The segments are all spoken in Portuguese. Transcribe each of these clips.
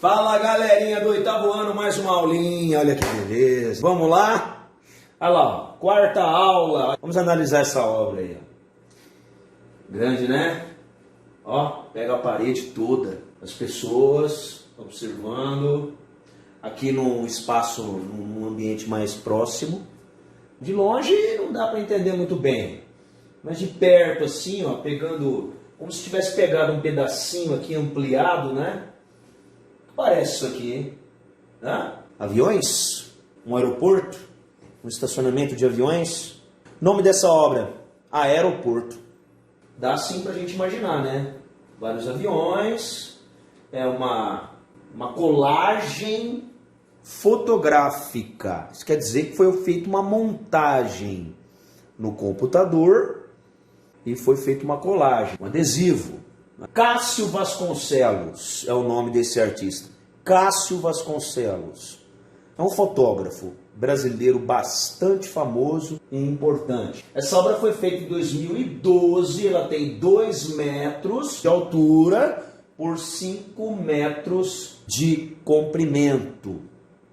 Fala galerinha do oitavo ano, mais uma aulinha, olha que beleza. Vamos lá? Olha lá, ó, quarta aula. Vamos analisar essa obra aí. Ó. Grande, né? Ó, pega a parede toda, as pessoas observando. Aqui num espaço, num ambiente mais próximo. De longe não dá para entender muito bem. Mas de perto assim, ó, pegando, como se tivesse pegado um pedacinho aqui ampliado, né? Parece isso aqui, hein? Né? Aviões, um aeroporto, um estacionamento de aviões. Nome dessa obra, Aeroporto. Dá sim pra gente imaginar, né? Vários aviões, é uma colagem fotográfica. Isso quer dizer que foi feita uma montagem no computador e foi feita uma colagem, um adesivo. Cássio Vasconcelos é o nome desse artista. Cássio Vasconcelos é um fotógrafo brasileiro bastante famoso e importante. Essa obra foi feita em 2012, ela tem 2 metros de altura por 5 metros de comprimento.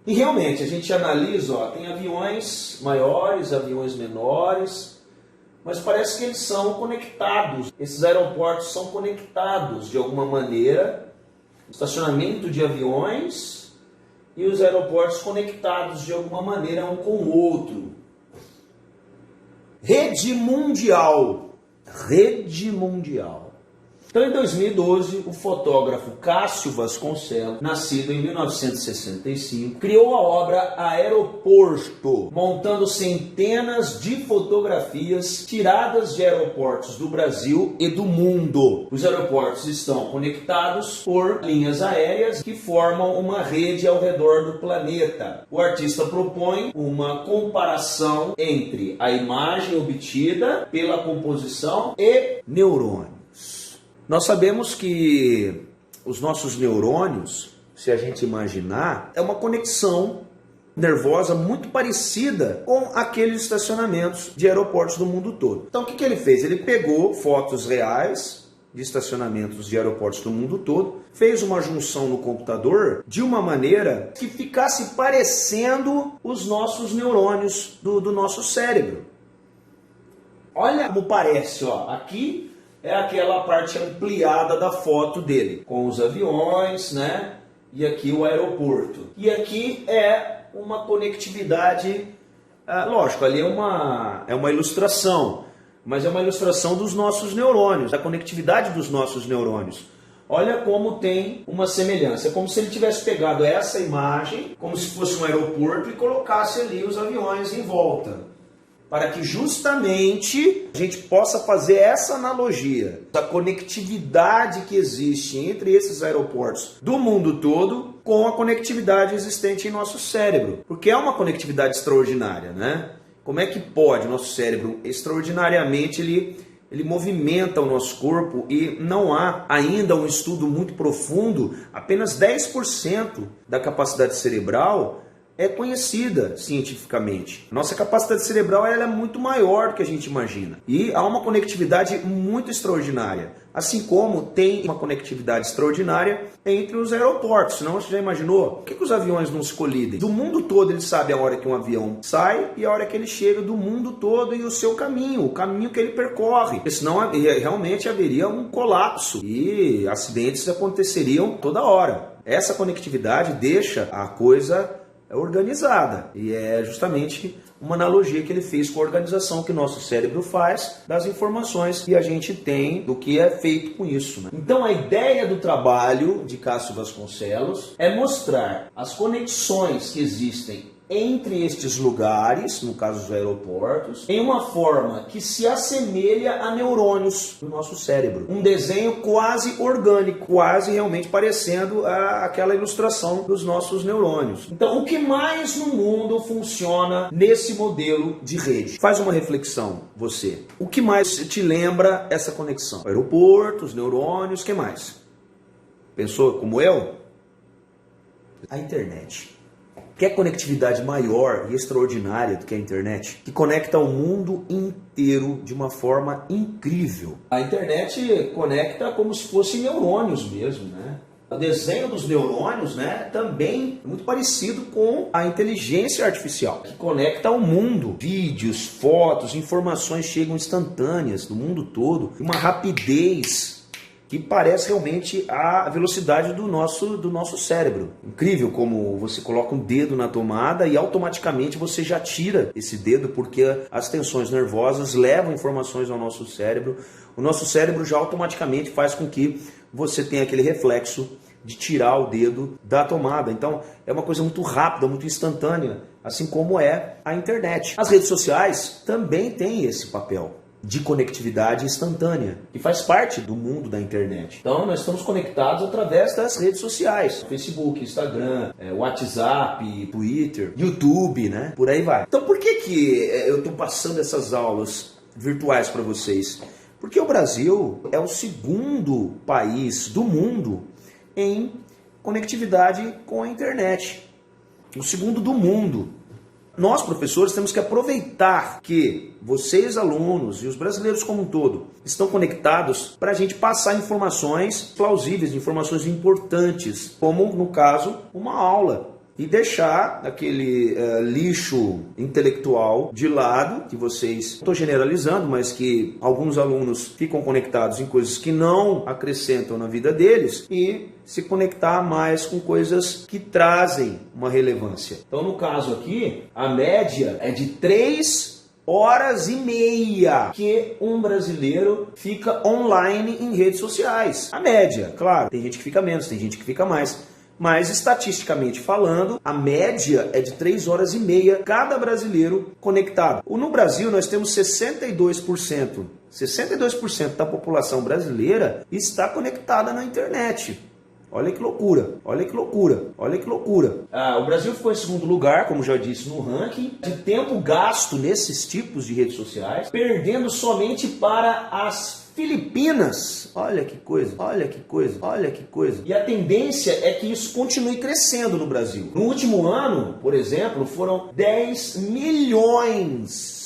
E realmente, a gente analisa, ó, tem aviões maiores, aviões menores, mas parece que eles são conectados. Esses aeroportos são conectados de alguma maneira. Estacionamento de aviões e os aeroportos conectados de alguma maneira um com o outro. Rede mundial. Rede mundial. Então, em 2012, o fotógrafo Cássio Vasconcelos, nascido em 1965, criou a obra Aeroporto, montando centenas de fotografias tiradas de aeroportos do Brasil e do mundo. Os aeroportos estão conectados por linhas aéreas que formam uma rede ao redor do planeta. O artista propõe uma comparação entre a imagem obtida pela composição e neurônios. Nós sabemos que os nossos neurônios, se a gente imaginar, é uma conexão nervosa muito parecida com aqueles estacionamentos de aeroportos do mundo todo. Então o que ele fez? Ele pegou fotos reais de estacionamentos de aeroportos do mundo todo, fez uma junção no computador de uma maneira que ficasse parecendo os nossos neurônios do nosso cérebro. Olha como parece, ó, aqui é aquela parte ampliada da foto dele, com os aviões, né? E aqui o aeroporto. E aqui é uma conectividade, lógico, ali é uma ilustração, mas é uma ilustração dos nossos neurônios, da conectividade dos nossos neurônios. Olha como tem uma semelhança. É como se ele tivesse pegado essa imagem, como se fosse um aeroporto, e colocasse ali os aviões em volta. Para que justamente a gente possa fazer essa analogia da conectividade que existe entre esses aeroportos do mundo todo com a conectividade existente em nosso cérebro. Porque é uma conectividade extraordinária, né? Como é que pode o nosso cérebro extraordinariamente ele movimenta o nosso corpo e não há ainda um estudo muito profundo, apenas 10% da capacidade cerebral é conhecida cientificamente. Nossa capacidade cerebral ela é muito maior do que a gente imagina. E há uma conectividade muito extraordinária. Assim como tem uma conectividade extraordinária entre os aeroportos. Senão você já imaginou? Por que os aviões não se colidem? Do mundo todo ele sabe a hora que um avião sai e a hora que ele chega do mundo todo e o seu caminho, o caminho que ele percorre. Porque senão realmente haveria um colapso e acidentes aconteceriam toda hora. Essa conectividade deixa a coisa organizada. E é justamente uma analogia que ele fez com a organização que nosso cérebro faz das informações que a gente tem do que é feito com isso, né? Então a ideia do trabalho de Cássio Vasconcelos é mostrar as conexões que existem entre estes lugares, no caso dos aeroportos, em uma forma que se assemelha a neurônios do nosso cérebro. Um desenho quase orgânico, quase realmente parecendo aquela ilustração dos nossos neurônios. Então, o que mais no mundo funciona nesse modelo de rede? Faz uma reflexão, você. O que mais te lembra essa conexão? Aeroportos, neurônios, o que mais? Pensou como eu? A internet. Quer conectividade maior e extraordinária do que a internet? Que conecta o mundo inteiro de uma forma incrível. A internet conecta como se fossem neurônios mesmo, né? O desenho dos neurônios, né, também é muito parecido com a inteligência artificial, que conecta ao mundo. Vídeos, fotos, informações chegam instantâneas do mundo todo, uma rapidez que parece realmente a velocidade do nosso cérebro. Incrível como você coloca um dedo na tomada e automaticamente você já tira esse dedo, porque as tensões nervosas levam informações ao nosso cérebro. O nosso cérebro já automaticamente faz com que você tenha aquele reflexo de tirar o dedo da tomada. Então é uma coisa muito rápida, muito instantânea, assim como é a internet. As redes sociais também têm esse papel de conectividade instantânea, que faz parte do mundo da internet. Então nós estamos conectados através das redes sociais, Facebook, Instagram, WhatsApp, Twitter, YouTube, né? Por aí vai. Então por que eu estou passando essas aulas virtuais para vocês? Porque o Brasil é o segundo país do mundo em conectividade com a internet. O segundo do mundo. Nós, professores, temos que aproveitar que vocês, alunos, e os brasileiros como um todo, estão conectados para a gente passar informações plausíveis, informações importantes, como, no caso, uma aula. E deixar aquele lixo intelectual de lado, que vocês, estou generalizando, mas que alguns alunos ficam conectados em coisas que não acrescentam na vida deles, e se conectar mais com coisas que trazem uma relevância. Então, no caso aqui, a média é de 3 horas e meia que um brasileiro fica online em redes sociais. A média, claro, tem gente que fica menos, tem gente que fica mais. Mas, estatisticamente falando, a média é de 3 horas e meia cada brasileiro conectado. No Brasil, nós temos 62%. 62% da população brasileira está conectada na internet. Olha que loucura, olha que loucura, olha que loucura. O Brasil ficou em segundo lugar, como já disse, no ranking de tempo gasto nesses tipos de redes sociais, perdendo somente para as Filipinas. Olha que coisa, olha que coisa, olha que coisa. E a tendência é que isso continue crescendo no Brasil. No último ano, por exemplo, foram 10 milhões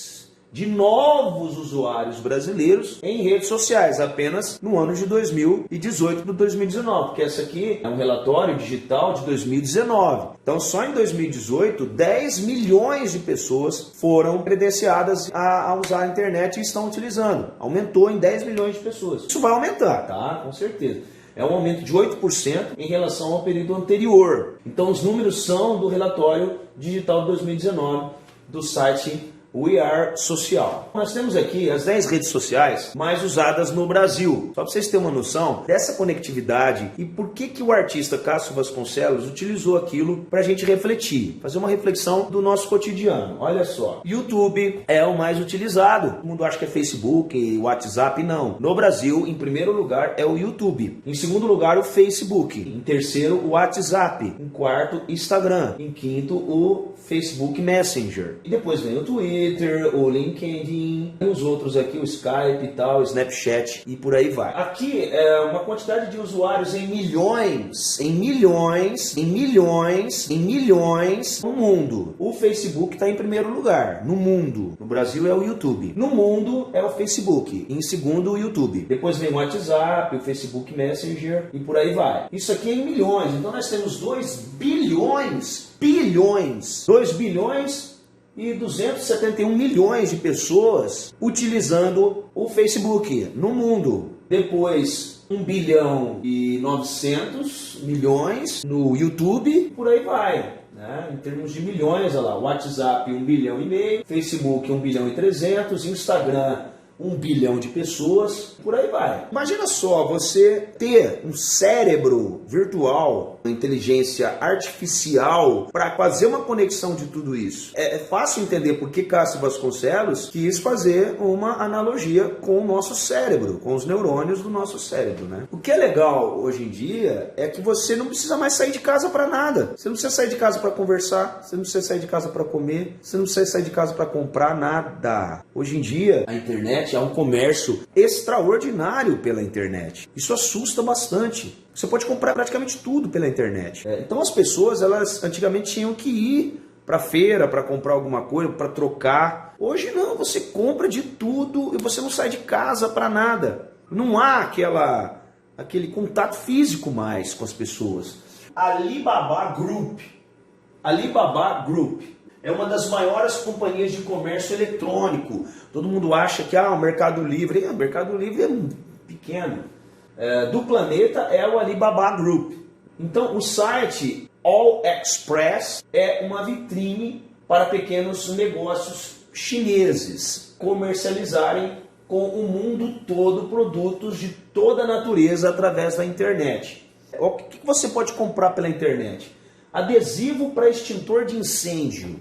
de novos usuários brasileiros em redes sociais, apenas no ano de 2018 para 2019, porque essa aqui é um relatório digital de 2019. Então, só em 2018, 10 milhões de pessoas foram credenciadas a usar a internet e estão utilizando. Aumentou em 10 milhões de pessoas. Isso vai aumentar, tá? Com certeza. É um aumento de 8% em relação ao período anterior. Então, os números são do relatório digital de 2019 do site We Are Social. Nós temos aqui as 10 redes sociais mais usadas no Brasil. Só para vocês terem uma noção dessa conectividade e por que o artista Cássio Vasconcelos utilizou aquilo para a gente refletir, fazer uma reflexão do nosso cotidiano. Olha só, YouTube é o mais utilizado. Todo mundo acha que é Facebook, WhatsApp, não. No Brasil, em primeiro lugar é o YouTube. Em segundo lugar, o Facebook. Em terceiro, o WhatsApp. Em quarto, Instagram. Em quinto, o Facebook Messenger. E depois vem o Twitter, o LinkedIn, e os outros aqui, o Skype e tal, o Snapchat e por aí vai. Aqui é uma quantidade de usuários em milhões no mundo. O Facebook está em primeiro lugar, no mundo. No Brasil é o YouTube. No mundo é o Facebook. Em segundo, o YouTube. Depois vem o WhatsApp, o Facebook Messenger e por aí vai. Isso aqui é em milhões. Então nós temos 2 bilhões e 271 milhões de pessoas utilizando o Facebook no mundo. Depois 1 bilhão e 900 milhões no YouTube, por aí vai. Em termos de milhões, olha lá, WhatsApp 1 bilhão e meio, Facebook 1 bilhão e 300, Instagram 1 bilhão de pessoas, por aí vai. Imagina só você ter um cérebro virtual, uma inteligência artificial para fazer uma conexão de tudo isso. É fácil entender por que Cássio Vasconcelos quis fazer uma analogia com o nosso cérebro, com os neurônios do nosso cérebro, né? O que é legal hoje em dia é que você não precisa mais sair de casa para nada. Você não precisa sair de casa para conversar, você não precisa sair de casa para comer, você não precisa sair de casa para comprar nada. Hoje em dia, a internet é um comércio extraordinário pela internet. Isso assusta bastante. Você pode comprar praticamente tudo pela internet. Então as pessoas, elas antigamente tinham que ir para feira para comprar alguma coisa, para trocar. Hoje não, você compra de tudo e você não sai de casa para nada. Não há aquele contato físico mais com as pessoas. Alibaba Group. Alibaba Group é uma das maiores companhias de comércio eletrônico. Todo mundo acha que o Mercado Livre, o Mercado Livre é pequeno. Do planeta é o Alibaba Group. Então o site All Express é uma vitrine para pequenos negócios chineses comercializarem com o mundo todo produtos de toda a natureza através da internet. O que você pode comprar pela internet? Adesivo para extintor de incêndio.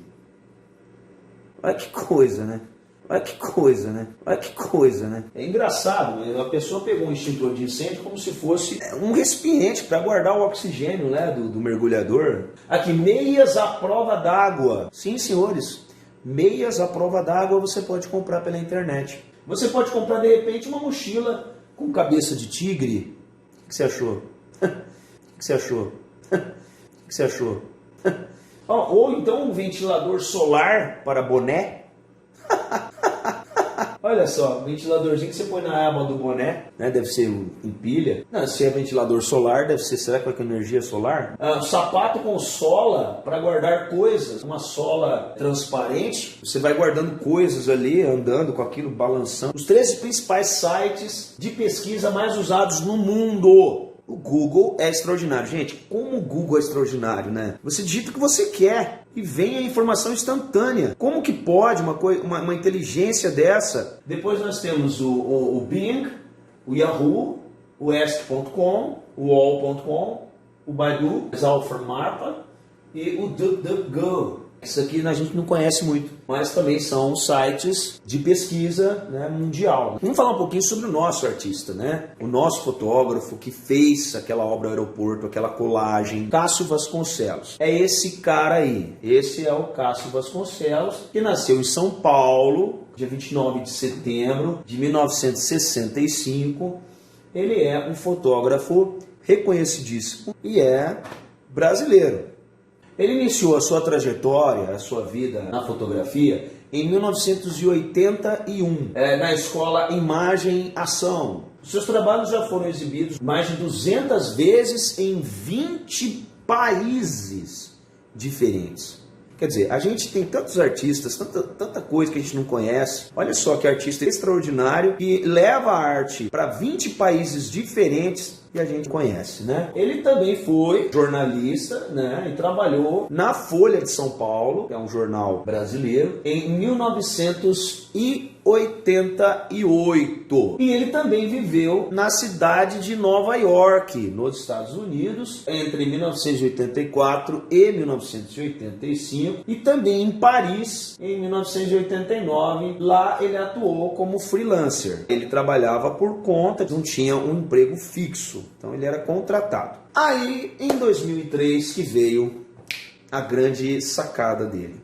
Olha que coisa, né? Olha que coisa, né? Olha que coisa, né? É engraçado, né? A pessoa pegou um extintor de incêndio como se fosse um recipiente para guardar o oxigênio, né, do mergulhador. Aqui, meias à prova d'água. Sim, senhores, meias à prova d'água você pode comprar pela internet. Você pode comprar, de repente, uma mochila com cabeça de tigre. O que você achou? O que você achou? O que você achou? Ou então um ventilador solar para boné. Olha só, ventiladorzinho que você põe na aba do boné, né? Deve ser em pilha. Não, se é ventilador solar, deve ser, será que é com energia solar? Sapato com sola para guardar coisas, uma sola transparente. Você vai guardando coisas ali, andando com aquilo, balançando. Os 13 principais sites de pesquisa mais usados no mundo. O Google é extraordinário. Gente, como o Google é extraordinário, né? Você digita o que você quer e vem a informação instantânea. Como que pode uma inteligência dessa? Depois nós temos o Bing, o Yahoo, o Ask.com, o All.com, o Baidu, o Alphamapa e o DuckDuckGo. Isso aqui a gente não conhece muito, mas também são sites de pesquisa, né, mundial. Vamos falar um pouquinho sobre o nosso artista, né? O nosso fotógrafo que fez aquela obra aeroporto, aquela colagem, Cássio Vasconcelos. É esse cara aí. Esse é o Cássio Vasconcelos, que nasceu em São Paulo, dia 29 de setembro de 1965. Ele é um fotógrafo reconhecidíssimo e é brasileiro. Ele iniciou a sua trajetória, a sua vida na fotografia em 1981, na escola Imagem Ação. Seus trabalhos já foram exibidos mais de 200 vezes em 20 países diferentes. Quer dizer, a gente tem tantos artistas, tanta coisa que a gente não conhece. Olha só que artista extraordinário que leva a arte para 20 países diferentes e a gente conhece, né? Ele também foi jornalista, né? E trabalhou na Folha de São Paulo, que é um jornal brasileiro, em 1988. E ele também viveu na cidade de Nova York, nos Estados Unidos, entre 1984 e 1985, e também em Paris, em 1989. Lá ele atuou como freelancer. Ele trabalhava por conta, não tinha um emprego fixo. Então ele era contratado. Aí, em 2003, que veio a grande sacada dele.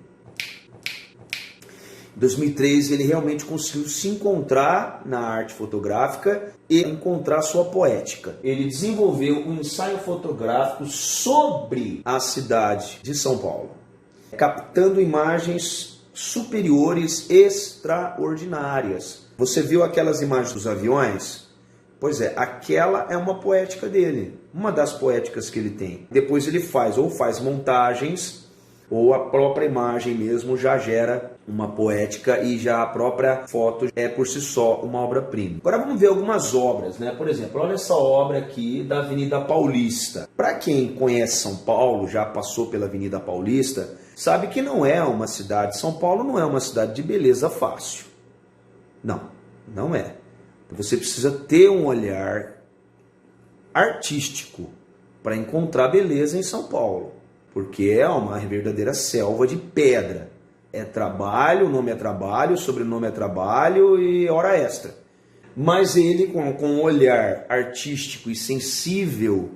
Em 2003, ele realmente conseguiu se encontrar na arte fotográfica e encontrar sua poética. Ele desenvolveu um ensaio fotográfico sobre a cidade de São Paulo, captando imagens superiores extraordinárias. Você viu aquelas imagens dos aviões? Pois é, aquela é uma poética dele, uma das poéticas que ele tem. Depois ele faz montagens, ou a própria imagem mesmo já gera uma poética e já a própria foto é por si só uma obra-prima. Agora vamos ver algumas obras, né? Por exemplo, olha essa obra aqui da Avenida Paulista. Para quem conhece São Paulo, já passou pela Avenida Paulista, sabe que não é uma cidade, São Paulo não é uma cidade de beleza fácil. Não, não é. Você precisa ter um olhar artístico para encontrar beleza em São Paulo, porque é uma verdadeira selva de pedra. É trabalho, o nome é trabalho, o sobrenome é trabalho e hora extra. Mas ele, com um olhar artístico e sensível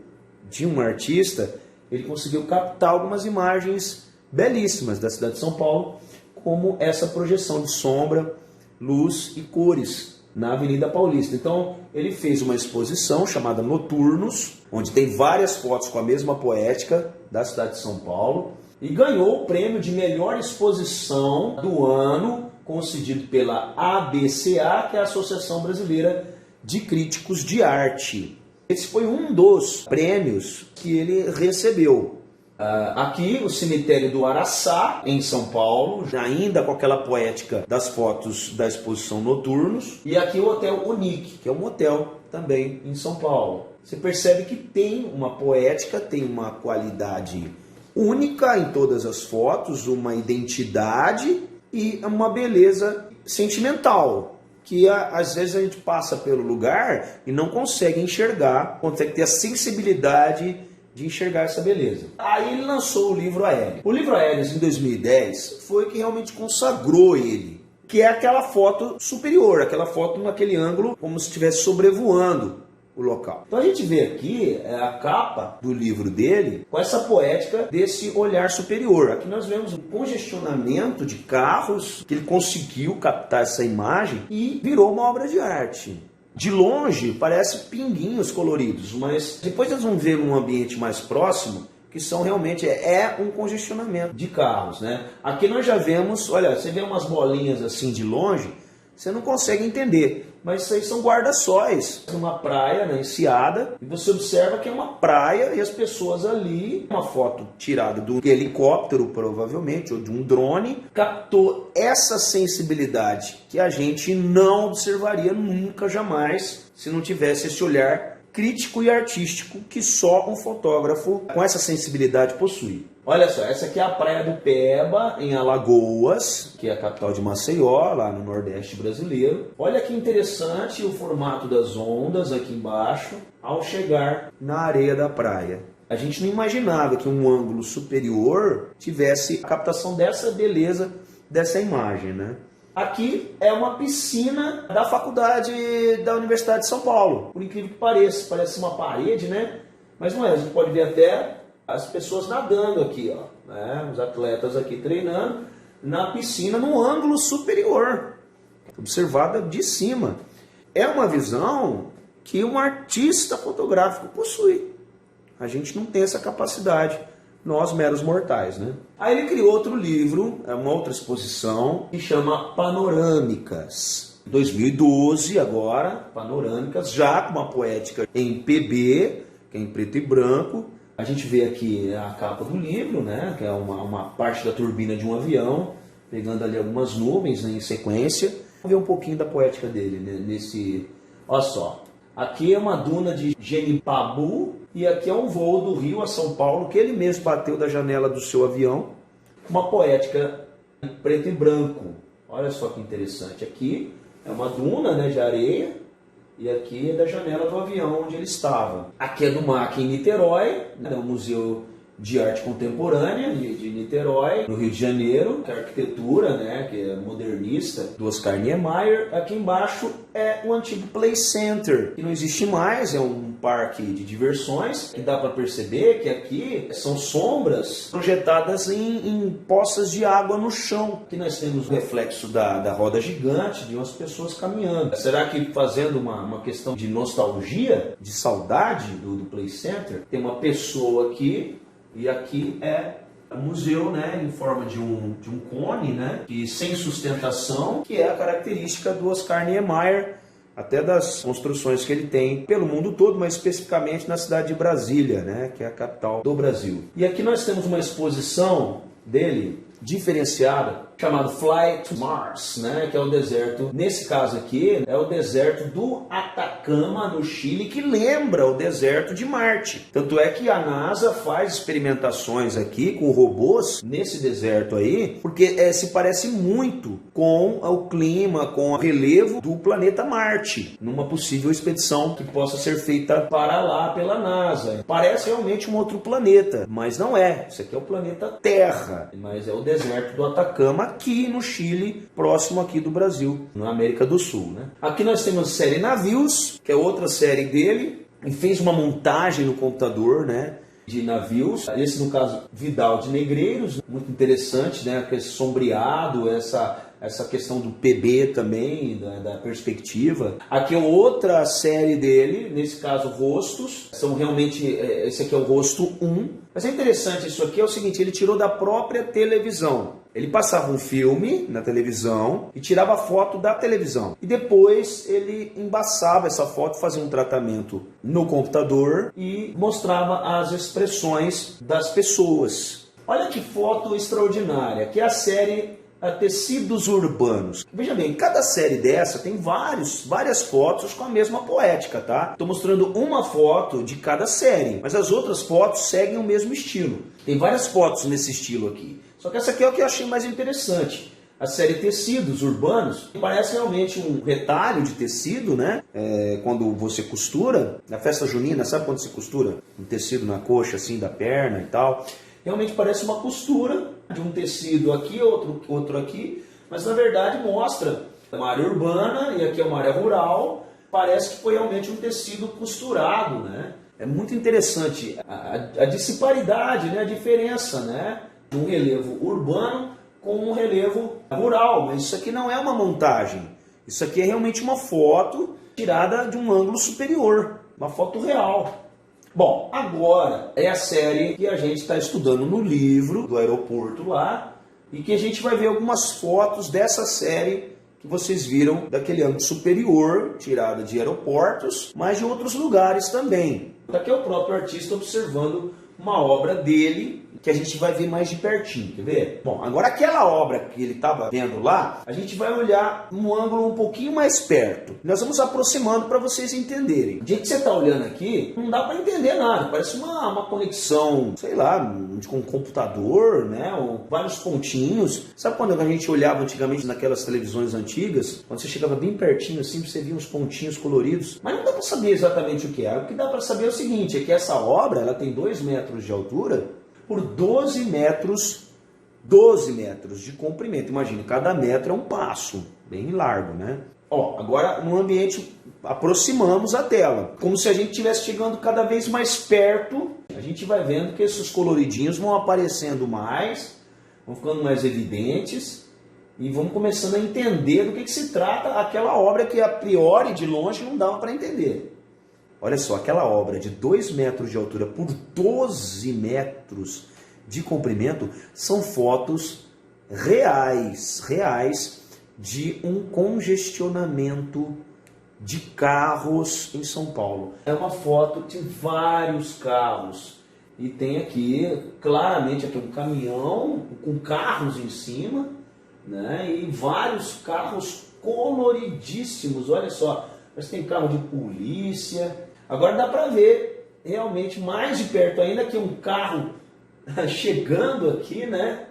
de um artista, ele conseguiu captar algumas imagens belíssimas da cidade de São Paulo, como essa projeção de sombra, luz e cores na Avenida Paulista. Então, ele fez uma exposição chamada Noturnos, onde tem várias fotos com a mesma poética da cidade de São Paulo, e ganhou o prêmio de melhor exposição do ano, concedido pela ABCA, que é a Associação Brasileira de Críticos de Arte. Esse foi um dos prêmios que ele recebeu. Aqui, o cemitério do Araçá, em São Paulo, ainda com aquela poética das fotos da exposição Noturnos. E aqui o Hotel Unique, que é um hotel também em São Paulo. Você percebe que tem uma poética, tem uma qualidade única em todas as fotos, uma identidade e uma beleza sentimental, que às vezes a gente passa pelo lugar e não consegue enxergar, consegue ter a sensibilidade de enxergar essa beleza. Aí ele lançou o livro Aéreos. O livro Aéreos, em 2010, foi o que realmente consagrou ele, que é aquela foto superior, aquela foto naquele ângulo como se estivesse sobrevoando o local. Então a gente vê aqui a capa do livro dele com essa poética desse olhar superior. Aqui nós vemos um congestionamento de carros que ele conseguiu captar essa imagem e virou uma obra de arte. De longe parece pinguinhos coloridos, mas depois nós vamos ver num ambiente mais próximo que são realmente um congestionamento de carros, né? Aqui nós já vemos, olha, você vê umas bolinhas assim de longe, você não consegue entender, mas isso aí são guarda-sóis, numa praia, né, enseada, e você observa que é uma praia e as pessoas ali, uma foto tirada do helicóptero provavelmente, ou de um drone, captou essa sensibilidade que a gente não observaria nunca, jamais, se não tivesse esse olhar crítico e artístico que só um fotógrafo com essa sensibilidade possui. Olha só, essa aqui é a Praia do Peba, em Alagoas, que é a capital de Maceió, lá no Nordeste brasileiro. Olha que interessante o formato das ondas aqui embaixo, ao chegar na areia da praia. A gente não imaginava que um ângulo superior tivesse a captação dessa beleza, dessa imagem, né? Aqui é uma piscina da faculdade da Universidade de São Paulo. Por incrível que pareça, parece uma parede, né? Mas não é, a gente pode ver até as pessoas nadando aqui, ó, né? Os atletas aqui treinando na piscina num ângulo superior, observada de cima. É uma visão que um artista fotográfico possui. A gente não tem essa capacidade, nós meros mortais, né? Aí ele criou outro livro, uma outra exposição, que chama Panorâmicas. 2012 agora, Panorâmicas, já com uma poética em PB, que é em preto e branco. A gente vê aqui a capa do livro, né, que é uma parte da turbina de um avião, pegando ali algumas nuvens, né, em sequência. Vamos ver um pouquinho da poética dele, né, nesse... Olha só, aqui é uma duna de Genipabu e aqui é um voo do Rio a São Paulo, que ele mesmo bateu da janela do seu avião. Uma poética em preto e branco. Olha só que interessante. Aqui é uma duna, né, de areia. E aqui é da janela do avião onde ele estava. Aqui é do MAC em Niterói, né? É o Museu de Arte Contemporânea de Niterói, no Rio de Janeiro, que é a arquitetura, né, que é modernista, do Oscar Niemeyer. Aqui embaixo é o antigo Play Center, que não existe mais, é um parque de diversões, que dá para perceber que aqui são sombras projetadas em poças de água no chão. Aqui nós temos o reflexo da roda gigante de umas pessoas caminhando. Será que fazendo uma questão de nostalgia, de saudade do Play Center, tem uma pessoa aqui, e aqui é o museu, né, em forma de um cone, né, e sem sustentação, que é a característica do Oscar Niemeyer, até das construções que ele tem pelo mundo todo, mas especificamente na cidade de Brasília, né, que é a capital do Brasil. E aqui nós temos uma exposição dele diferenciada, chamado Fly to Mars, né, que é o deserto, nesse caso aqui, é o deserto do Atacama, no Chile, que lembra o deserto de Marte. Tanto é que a NASA faz experimentações aqui com robôs nesse deserto aí, porque se parece muito com o clima, com o relevo do planeta Marte, numa possível expedição que possa ser feita para lá pela NASA. Parece realmente um outro planeta, mas não é. Isso aqui é o planeta Terra, mas é o deserto do Atacama, aqui no Chile, próximo aqui do Brasil, na América do Sul, né? Aqui nós temos a série Navios, que é outra série dele, e fez uma montagem no computador, né, de navios. Esse, no caso, Vidal de Negreiros, muito interessante, né, esse sombreado, essa questão do PB também, da perspectiva. Aqui é outra série dele, nesse caso rostos, são realmente, esse aqui é o rosto 1. Mas é interessante isso aqui, é o seguinte, ele tirou da própria televisão. Ele passava um filme na televisão e tirava foto da televisão. E depois ele embaçava essa foto, fazia um tratamento no computador e mostrava as expressões das pessoas. Olha que foto extraordinária, que é a série Tecidos Urbanos. Veja bem, cada série dessa tem várias fotos com a mesma poética, tá? Estou mostrando uma foto de cada série, mas as outras fotos seguem o mesmo estilo. Tem várias fotos nesse estilo aqui. Só que essa aqui é o que eu achei mais interessante. A série Tecidos Urbanos parece realmente um retalho de tecido, né? Quando você costura, na festa junina, sabe quando se costura um tecido na coxa, assim, da perna e tal? Realmente parece uma costura de um tecido aqui, outro aqui, mas na verdade mostra uma área urbana e aqui é uma área rural. Parece que foi realmente um tecido costurado, né? É muito interessante a disparidade, né? A diferença, né? De um relevo urbano com um relevo rural, mas isso aqui não é uma montagem. Isso aqui é realmente uma foto tirada de um ângulo superior, uma foto real. Bom, agora é a série que a gente está estudando no livro do aeroporto lá e que a gente vai ver algumas fotos dessa série que vocês viram daquele ângulo superior, tirada de aeroportos, mas de outros lugares também. Aqui é o próprio artista observando uma obra dele que a gente vai ver mais de pertinho, quer ver? Bom, agora aquela obra que ele estava vendo lá, a gente vai olhar num ângulo um pouquinho mais perto. Nós vamos aproximando para vocês entenderem. Do jeito que você está olhando aqui, não dá para entender nada. Parece uma conexão, sei lá, com um computador, né? Ou vários pontinhos. Sabe quando a gente olhava antigamente naquelas televisões antigas? Quando você chegava bem pertinho assim, você via uns pontinhos coloridos. Mas não dá para saber exatamente o que é. O que dá para saber é o seguinte, é que essa obra, ela tem 2 metros de altura por 12 metros de comprimento. Imagina, cada metro é um passo, bem largo, né? Ó, agora no ambiente, aproximamos a tela, como se a gente estivesse chegando cada vez mais perto. A gente vai vendo que esses coloridinhos vão aparecendo mais, vão ficando mais evidentes e vamos começando a entender do que se trata aquela obra que a priori, de longe, não dava para entender. Olha só, aquela obra de 2 metros de altura por 12 metros de comprimento são fotos reais de um congestionamento de carros em São Paulo. É uma foto de vários carros e tem aqui, claramente, aqui um caminhão com carros em cima, né? E vários carros coloridíssimos, olha só, mas tem carro de polícia. Agora dá para ver realmente mais de perto ainda que um carro chegando aqui, né?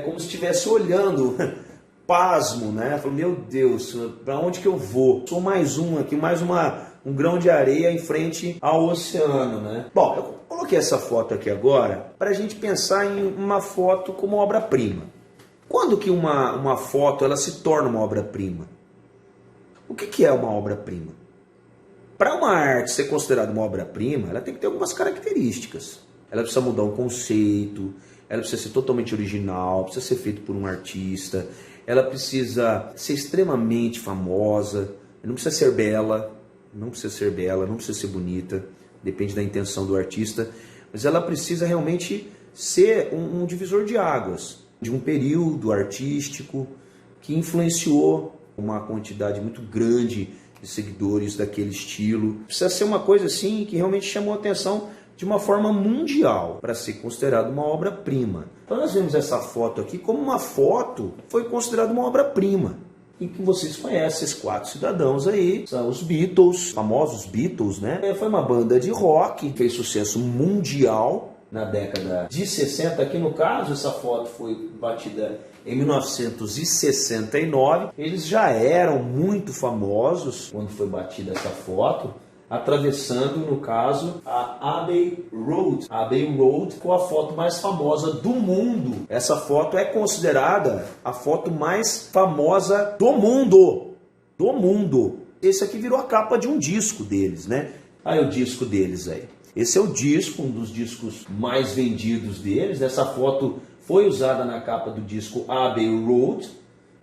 Como se estivesse olhando, pasmo, né? Falou, meu Deus, para onde que eu vou? Sou mais um aqui, um grão de areia em frente ao oceano, né? Bom, eu coloquei essa foto aqui agora para a gente pensar em uma foto como obra-prima. Quando que uma foto ela se torna uma obra-prima? O que é uma obra-prima? Para uma arte ser considerada uma obra-prima, ela tem que ter algumas características. Ela precisa mudar um conceito, ela precisa ser totalmente original, precisa ser feita por um artista, ela precisa ser extremamente famosa, não precisa ser bela, não precisa ser bonita, depende da intenção do artista, mas ela precisa realmente ser um divisor de águas, de um período artístico que influenciou uma quantidade muito grande de seguidores daquele estilo. Precisa ser uma coisa assim que realmente chamou a atenção de uma forma mundial para ser considerada uma obra-prima. Então nós vemos essa foto aqui como uma foto foi considerada uma obra-prima. E que vocês conhecem, esses 4 cidadãos aí, são os Beatles, famosos Beatles, né? Foi uma banda de rock que fez sucesso mundial na década de 60. Aqui no caso, essa foto foi batida em 1969. Eles já eram muito famosos quando foi batida essa foto, atravessando, no caso, a Abbey Road. A Abbey Road foi a foto mais famosa do mundo. Essa foto é considerada a foto mais famosa do mundo. Do mundo. Esse aqui virou a capa de um disco deles, né? Aí o disco deles aí. Esse é o disco, um dos discos mais vendidos deles. Essa foto foi usada na capa do disco Abbey Road.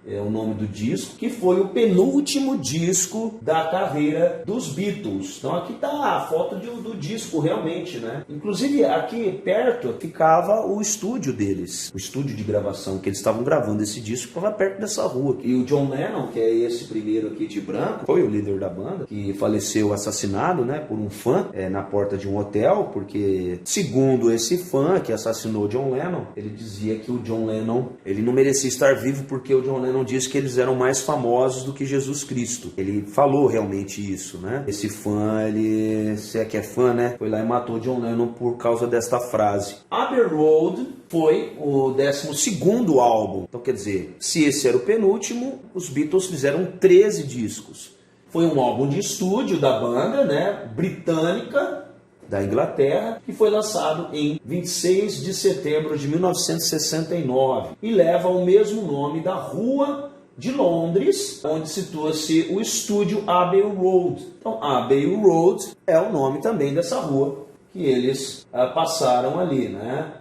é o nome do disco, que foi o penúltimo disco da carreira dos Beatles. Então aqui está a foto do disco realmente, né? Inclusive aqui perto ficava o estúdio deles, o estúdio de gravação, que eles estavam gravando esse disco, ficava perto dessa rua. E o John Lennon, que é esse primeiro aqui de branco, foi o líder da banda, que faleceu assassinado, né, por um fã na porta de um hotel, porque segundo esse fã que assassinou o John Lennon, ele dizia que o John Lennon, ele não merecia estar vivo porque o John Lennon disse que eles eram mais famosos do que Jesus Cristo. Ele falou realmente isso, né? Esse fã, ele, se é que é fã, né, foi lá e matou o John Lennon por causa desta frase. Abbey Road foi o 12º álbum. Então quer dizer, se esse era o penúltimo, os Beatles fizeram 13 discos. Foi um álbum de estúdio da banda, né, britânica, da Inglaterra, que foi lançado em 26 de setembro de 1969 e leva o mesmo nome da rua de Londres, onde situa-se o estúdio Abbey Road. Então, Abbey Road é o nome também dessa rua que eles passaram ali, né?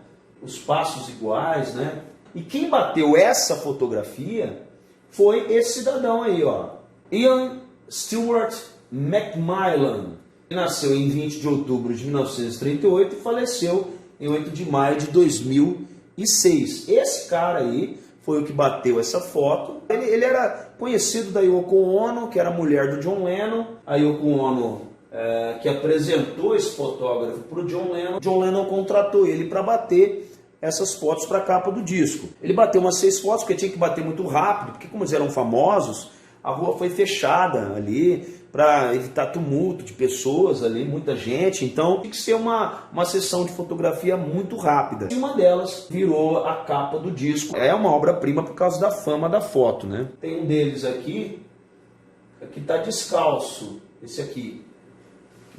Os passos iguais, né? E quem bateu essa fotografia foi esse cidadão aí, ó, Ian Stewart Macmillan. Ele nasceu em 20 de outubro de 1938 e faleceu em 8 de maio de 2006. Esse cara aí foi o que bateu essa foto. Ele era conhecido da Yoko Ono, que era a mulher do John Lennon. A Yoko Ono que apresentou esse fotógrafo para o John Lennon. John Lennon contratou ele para bater essas fotos para a capa do disco. Ele bateu umas 6 fotos, porque tinha que bater muito rápido, porque como eles eram famosos, a rua foi fechada ali para evitar tumulto de pessoas ali, muita gente. Então tinha que ser uma sessão de fotografia muito rápida. E uma delas virou a capa do disco. É uma obra-prima por causa da fama da foto, né? Tem um deles aqui está descalço, esse aqui.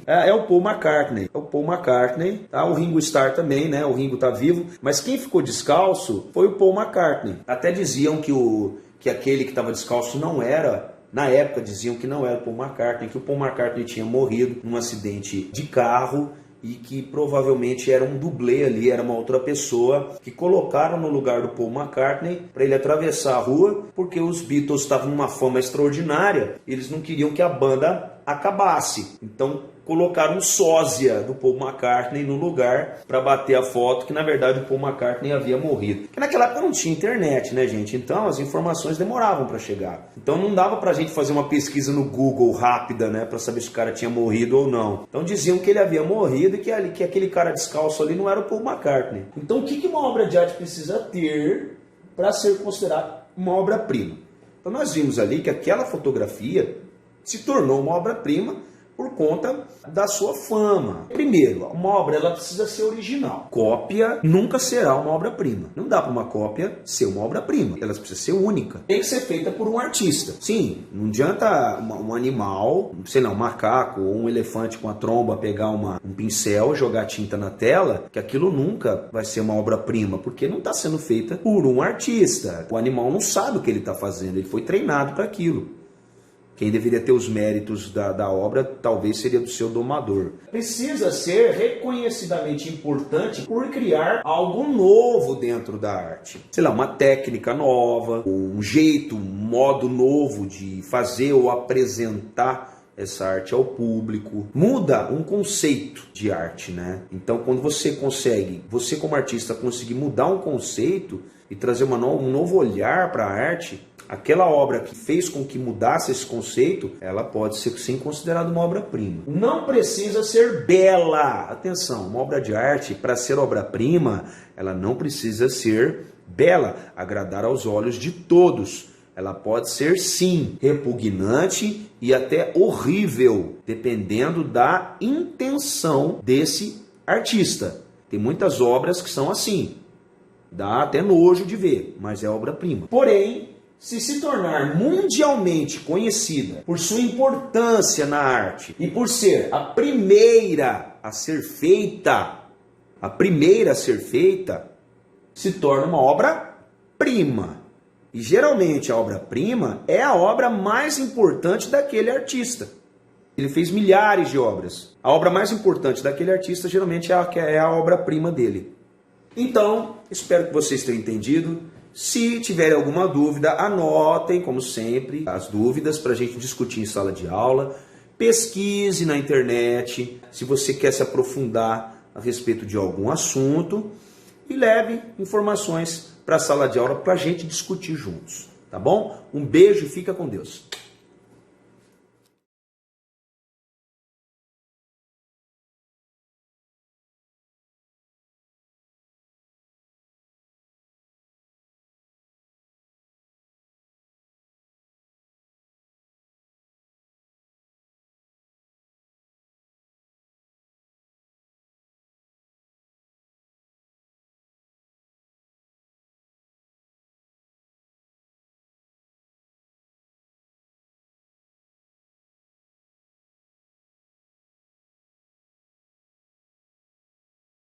É o Paul McCartney. É o Paul McCartney, tá? O Ringo Starr também, né? O Ringo tá vivo. Mas quem ficou descalço foi o Paul McCartney. Até diziam que aquele que estava descalço não era... Na época diziam que não era o Paul McCartney, que o Paul McCartney tinha morrido num acidente de carro e que provavelmente era um dublê ali, era uma outra pessoa que colocaram no lugar do Paul McCartney para ele atravessar a rua, porque os Beatles estavam numa fama extraordinária e eles não queriam que a banda acabasse. Então colocaram um sósia do Paul McCartney no lugar para bater a foto, que na verdade o Paul McCartney havia morrido. Porque naquela época não tinha internet, né, gente? Então as informações demoravam para chegar. Então não dava pra gente fazer uma pesquisa no Google rápida, né, para saber se o cara tinha morrido ou não. Então diziam que ele havia morrido e que aquele cara descalço ali não era o Paul McCartney. Então o que uma obra de arte precisa ter para ser considerada uma obra-prima? Então nós vimos ali que aquela fotografia se tornou uma obra-prima por conta da sua fama. Primeiro, uma obra ela precisa ser original. Cópia nunca será uma obra-prima. Não dá para uma cópia ser uma obra-prima. Ela precisa ser única. Tem que ser feita por um artista. Sim, não adianta um animal, sei lá, um macaco ou um elefante com a tromba pegar um pincel, jogar tinta na tela, que aquilo nunca vai ser uma obra-prima, porque não está sendo feita por um artista. O animal não sabe o que ele está fazendo, ele foi treinado para aquilo. Quem deveria ter os méritos da obra talvez seria do seu domador. Precisa ser reconhecidamente importante por criar algo novo dentro da arte. Sei lá, uma técnica nova, um jeito, um modo novo de fazer ou apresentar essa arte ao público. Muda um conceito de arte, né? Então quando você consegue, você como artista conseguir mudar um conceito e trazer um novo olhar para a arte, aquela obra que fez com que mudasse esse conceito, ela pode ser sim considerada uma obra-prima. Não precisa ser bela. Atenção, uma obra de arte, para ser obra-prima, ela não precisa ser bela, agradar aos olhos de todos. Ela pode ser sim repugnante e até horrível, dependendo da intenção desse artista. Tem muitas obras que são assim. Dá até nojo de ver, mas é obra-prima. Porém, se tornar mundialmente conhecida por sua importância na arte e por ser a primeira a ser feita, se torna uma obra-prima. E geralmente a obra-prima é a obra mais importante daquele artista. Ele fez milhares de obras. A obra mais importante daquele artista geralmente é a obra-prima dele. Então, espero que vocês tenham entendido. Se tiver alguma dúvida, anotem, como sempre, as dúvidas para a gente discutir em sala de aula. Pesquise na internet, se você quer se aprofundar a respeito de algum assunto. E leve informações para a sala de aula para a gente discutir juntos, tá bom? Um beijo e fica com Deus.